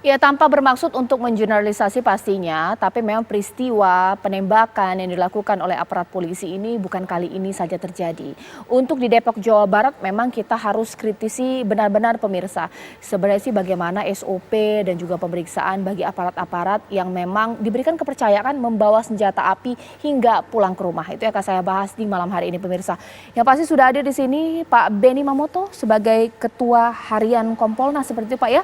Ya, tanpa bermaksud untuk menjurnalisasi pastinya, tapi memang peristiwa penembakan yang dilakukan oleh aparat polisi ini bukan kali ini saja terjadi. Untuk di Depok, Jawa Barat memang kita harus kritisi benar-benar pemirsa. Sebenarnya sih bagaimana SOP dan juga pemeriksaan bagi aparat-aparat yang memang diberikan kepercayaan membawa senjata api hingga pulang ke rumah. Itu yang akan saya bahas di malam hari ini pemirsa. Yang pasti sudah hadir di sini Pak Beni Mamoto sebagai Ketua Harian Kompolnas seperti itu Pak ya.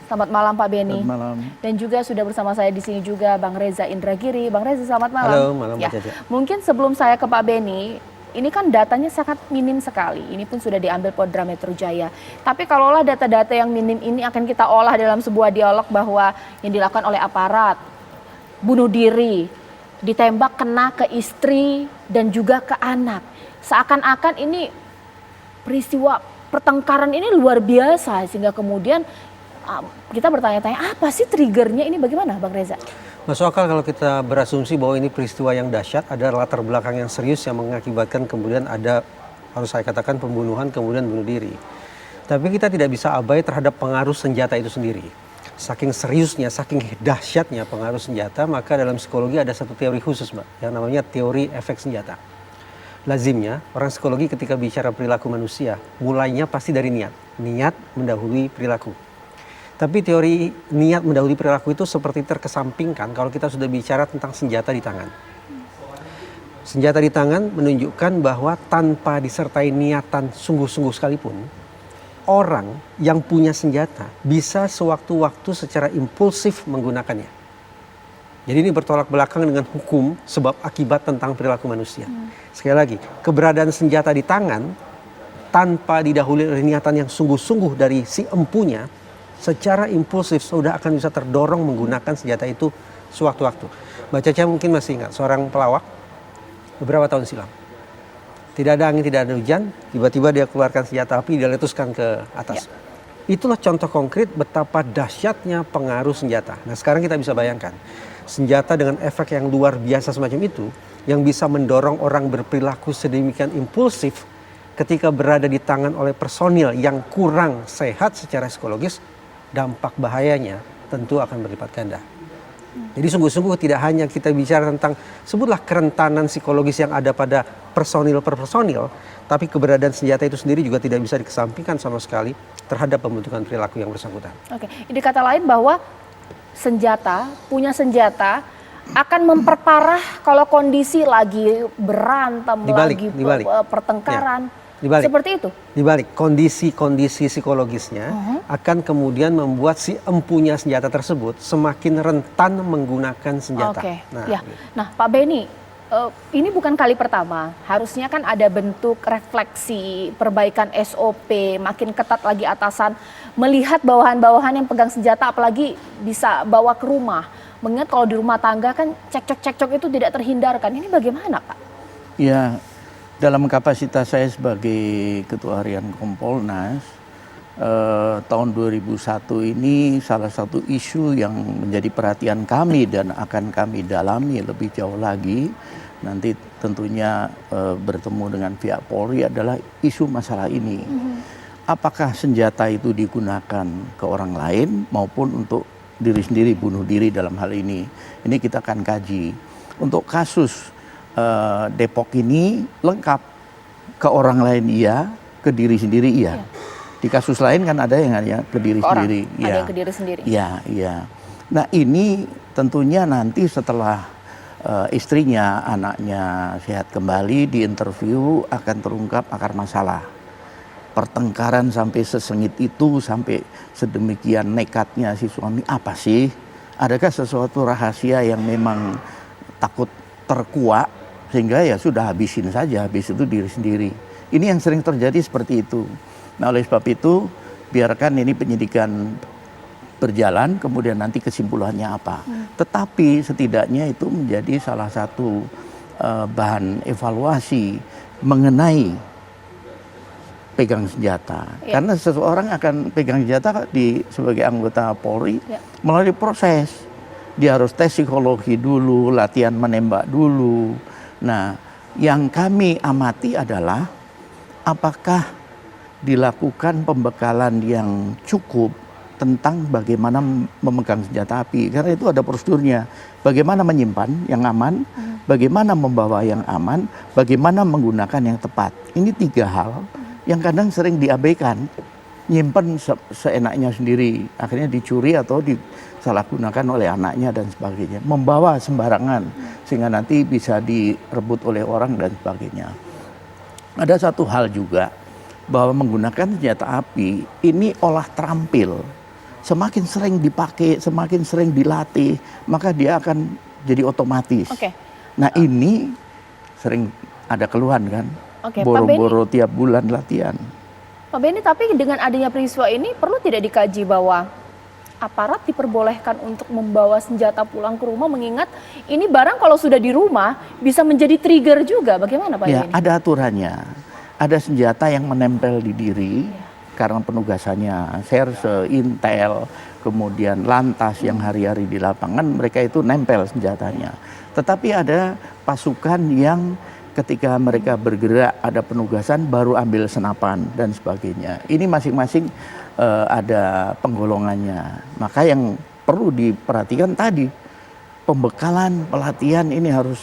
Selamat malam Pak Beni. Selamat malam. Dan juga sudah bersama saya di sini juga Bang Reza Indragiri. Bang Reza, selamat malam. Halo, malam ya. Mbak Caca. Mungkin sebelum saya ke Pak Beni, ini kan datanya sangat minim sekali. Ini pun sudah diambil Polda Metro Jaya. Tapi kalaulah data-data yang minim ini akan kita olah dalam sebuah dialog bahwa yang dilakukan oleh aparat, bunuh diri, ditembak kena ke istri dan juga ke anak. Seakan-akan ini peristiwa pertengkaran ini luar biasa sehingga kemudian kita bertanya-tanya apa sih triggernya ini, bagaimana Bang Reza? Masuk akal kalau kita berasumsi bahwa ini peristiwa yang dahsyat, ada latar belakang yang serius yang mengakibatkan kemudian ada, harus saya katakan, pembunuhan kemudian bunuh diri. Tapi kita tidak bisa abai terhadap pengaruh senjata itu sendiri. Saking seriusnya, saking dahsyatnya pengaruh senjata, maka dalam psikologi ada satu teori khusus Mbak, yang namanya teori efek senjata. Lazimnya orang psikologi ketika bicara perilaku manusia, mulainya pasti dari niat. Niat mendahului perilaku. Tapi teori niat mendahului perilaku itu seperti terkesampingkan kalau kita sudah bicara tentang senjata di tangan. Senjata di tangan menunjukkan bahwa tanpa disertai niatan sungguh-sungguh sekalipun, orang yang punya senjata bisa sewaktu-waktu secara impulsif menggunakannya. Jadi ini bertolak belakang dengan hukum sebab akibat tentang perilaku manusia. Sekali lagi, keberadaan senjata di tangan tanpa didahului oleh niatan yang sungguh-sungguh dari si empunya, secara impulsif sudah akan bisa terdorong menggunakan senjata itu sewaktu-waktu. Mbak Caca mungkin masih ingat seorang pelawak beberapa tahun silam. Tidak ada angin, tidak ada hujan, tiba-tiba dia keluarkan senjata api, dia letuskan ke atas. Ya. Itulah contoh konkret betapa dahsyatnya pengaruh senjata. Nah sekarang kita bisa bayangkan, senjata dengan efek yang luar biasa semacam itu, yang bisa mendorong orang berperilaku sedemikian impulsif ketika berada di tangan oleh personil yang kurang sehat secara psikologis, dampak bahayanya tentu akan berlipat ganda. Jadi sungguh-sungguh tidak hanya kita bicara tentang sebutlah kerentanan psikologis yang ada pada personil per personil, tapi keberadaan senjata itu sendiri juga tidak bisa dikesampingkan sama sekali terhadap pembentukan perilaku yang bersangkutan. Oke, ini kata lain bahwa punya senjata akan memperparah kalau kondisi lagi berantem, lagi pertengkaran. Ya. Seperti itu? Dibalik, kondisi psikologisnya akan kemudian membuat si empunya senjata tersebut semakin rentan menggunakan senjata. Oke. Nah Pak Beni, ini bukan kali pertama. Harusnya kan ada bentuk refleksi, perbaikan SOP, makin ketat lagi atasan melihat bawahan-bawahan yang pegang senjata, apalagi bisa bawa ke rumah. Mengingat kalau di rumah tangga kan cekcok-cekcok itu tidak terhindarkan. Ini bagaimana Pak? Ya, dalam kapasitas saya sebagai Ketua Harian Kompolnas, tahun 2001 ini salah satu isu yang menjadi perhatian kami dan akan kami dalami lebih jauh lagi, nanti tentunya bertemu dengan pihak Polri, adalah isu masalah ini. Apakah senjata itu digunakan ke orang lain maupun untuk diri sendiri, bunuh diri dalam hal ini. Ini kita akan kaji. Untuk kasus Depok ini lengkap, ke orang lain iya, ke diri sendiri iya. Di kasus lain kan ada yang hanya ke diri sendiri. Ada yang ke diri sendiri. Iya. Nah ini tentunya nanti setelah istrinya, anaknya sehat kembali, diinterview akan terungkap akar masalah. Pertengkaran sampai sesengit itu, sampai sedemikian nekatnya si suami, apa sih? Adakah sesuatu rahasia yang memang takut terkuak sehingga ya sudah habisin saja, habis itu diri sendiri. Ini yang sering terjadi seperti itu. Nah oleh sebab itu biarkan ini penyidikan berjalan, kemudian nanti kesimpulannya apa. Tetapi setidaknya itu menjadi salah satu bahan evaluasi mengenai pegang senjata. Karena seseorang akan pegang senjata sebagai anggota Polri melalui proses. Dia harus tes psikologi dulu, latihan menembak dulu. Nah, yang kami amati adalah apakah dilakukan pembekalan yang cukup tentang bagaimana memegang senjata api, karena itu ada prosedurnya. Bagaimana menyimpan yang aman, bagaimana membawa yang aman, bagaimana menggunakan yang tepat. Ini 3 hal yang kadang sering diabaikan. Nyimpen seenaknya sendiri, akhirnya dicuri atau disalahgunakan oleh anaknya dan sebagainya. Membawa sembarangan sehingga nanti bisa direbut oleh orang dan sebagainya. Ada satu hal juga, bahwa menggunakan senjata api ini olah terampil. Semakin sering dipakai, semakin sering dilatih, maka dia akan jadi otomatis. Oke. Nah ini sering ada keluhan kan, Oke, Pak boro-boro tiap bulan latihan. Pak Benny, tapi dengan adanya peristiwa ini perlu tidak dikaji bahwa aparat diperbolehkan untuk membawa senjata pulang ke rumah, mengingat ini barang kalau sudah di rumah bisa menjadi trigger juga. Bagaimana Pak Ya, Benny? ada aturannya. Ada senjata yang menempel di diri karena penugasannya serse, intel, kemudian lantas yang hari-hari di lapangan, mereka itu nempel senjatanya. Tetapi ada pasukan yang ketika mereka bergerak ada penugasan baru ambil senapan dan sebagainya. Ini masing-masing ada penggolongannya. Maka yang perlu diperhatikan tadi, pembekalan pelatihan ini harus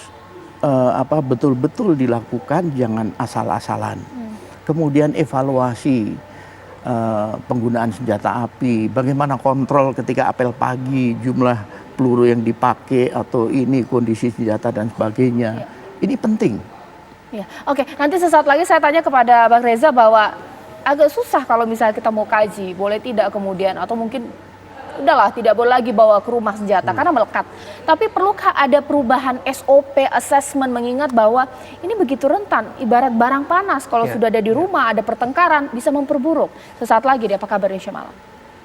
betul-betul dilakukan, jangan asal-asalan. Kemudian evaluasi penggunaan senjata api, bagaimana kontrol ketika apel pagi, jumlah peluru yang dipakai atau ini kondisi senjata dan sebagainya. Ini penting. Ya, oke. Nanti sesaat lagi saya tanya kepada Bang Reza bahwa agak susah kalau misalnya kita mau kaji, boleh tidak kemudian atau mungkin udahlah tidak boleh lagi bawa ke rumah senjata karena melekat. Tapi perlukah ada perubahan SOP assessment mengingat bahwa ini begitu rentan, ibarat barang panas kalau sudah ada di rumah, ada pertengkaran bisa memperburuk. Sesaat lagi di Apa Kabar Indonesia Malam.